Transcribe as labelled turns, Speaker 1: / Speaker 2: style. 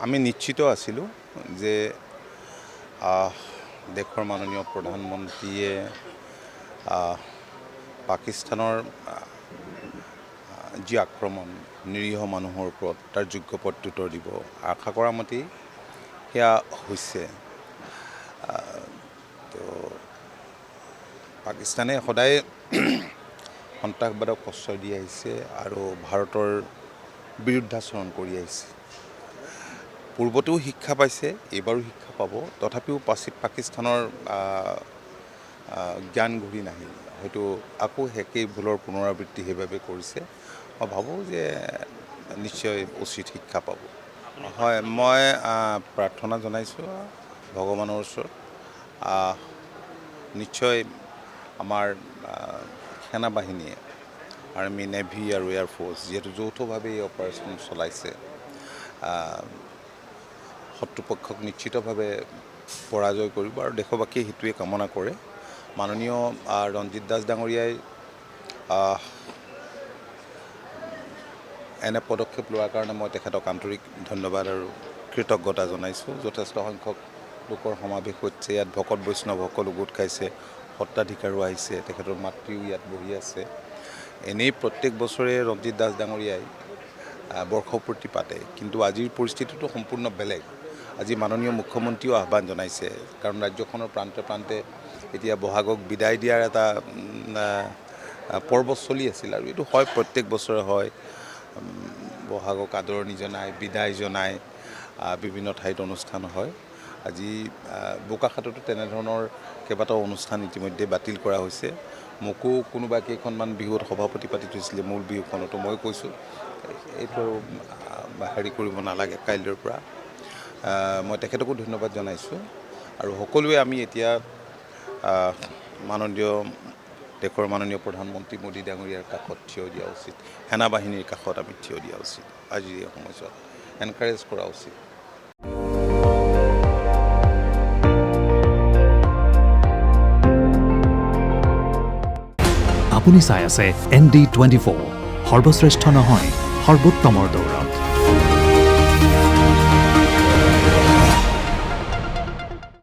Speaker 1: আমি নিশ্চিত আছিলোঁ যে দেশৰ মাননীয় প্ৰধানমন্ত্ৰীয়ে পাকিস্তানৰ যি আক্ৰমণ নিৰীহ মানুহৰ ওপৰত তাৰ যোগ্য প্ৰত্যুত্তৰ দিব। আশা কৰা মতেই সেয়া হৈছে। তো পাকিস্তানে সদায় সন্ত্ৰাসবাদক প্ৰশ্ৰয় দি আহিছে আৰু ভাৰতৰ বিৰুদ্ধাচৰণ কৰি আহিছে। পূৰ্বতেও শিক্ষা পাইছে, এইবাৰো শিক্ষা পাব। তথাপিও পাকিস্তানৰ জ্ঞান ঘূৰি নাহিল। হয়তো আকৌ একেই ভুলৰ পুনৰাবৃত্তি সেইবাবে কৰিছে। মই ভাবোঁ যে নিশ্চয় উচিত শিক্ষা পাব। হয়, মই প্ৰাৰ্থনা জনাইছোঁ ভগৱানৰ ওচৰত। নিশ্চয় আমাৰ সেনাবাহিনীয়ে, আৰ্মি, নেভি আৰু এয়াৰফ'ৰ্চ যিহেতু যৌথভাৱে এই অপাৰেশ্যন চলাইছে, শত্ৰুপক্ষক নিশ্চিতভাৱে পৰাজয় কৰিব আৰু দেশবাসীয়ে সেইটোৱে কামনা কৰে। মাননীয় ৰঞ্জিত দাস ডাঙৰীয়াই এনে পদক্ষেপ লোৱাৰ কাৰণে মই তেখেতক আন্তৰিক ধন্যবাদ আৰু কৃতজ্ঞতা জনাইছোঁ। যথেষ্ট সংখ্যক লোকৰ সমাৱেশ হৈছে ইয়াত, ভকত বৈষ্ণৱ সকলো গোট খাইছে, সত্ৰাধিকাৰো আহিছে, তেখেতৰ মাতৃও ইয়াত বহি আছে। এনেই প্ৰত্যেক বছৰে ৰঞ্জিত দাস ডাঙৰীয়াই বৰ্ষপূৰ্তি পাতে, কিন্তু আজিৰ পৰিস্থিতিটো সম্পূৰ্ণ বেলেগ। আজি মাননীয় মুখ্যমন্ত্ৰীও আহ্বান জনাইছে, কাৰণ ৰাজ্যখনৰ প্ৰান্তে প্ৰান্তে এতিয়া বহাগক বিদায় দিয়াৰ এটা পৰ্ব চলি আছিল আৰু এইটো হয়, প্ৰত্যেক বছৰে হয়। বহাগক আদৰণি জনাই, বিদায় জনাই বিভিন্ন ঠাইত অনুষ্ঠান হয়। আজি বোকাখাততো তেনেধৰণৰ কেইবাটাও অনুষ্ঠান ইতিমধ্যে বাতিল কৰা হৈছে। মোকো কোনোবা কেইখনমান বিহুত সভাপতি পাতি থৈছিলে, মূল বিহুখনতো মই কৈছোঁ এইটো হেৰি কৰিব নালাগে কাইলৈৰ পৰা। মই তেখেতকো ধন্যবাদ জনাইছোঁ আৰু সকলোৱে আমি এতিয়া দেশৰ মাননীয় প্ৰধানমন্ত্ৰী মোদী ডাঙৰীয়াৰ কাষত থিয় দিয়া উচিত, সেনাবাহিনীৰ কাষত আমি থিয় দিয়া উচিত। আজিৰ এই সময়ছোৱাত এনকাৰেজ কৰা উচিত।
Speaker 2: আপুনি চাই আছে ND24, সৰ্বশ্ৰেষ্ঠ নহয়, সৰ্বোত্তমৰ দৌৰ।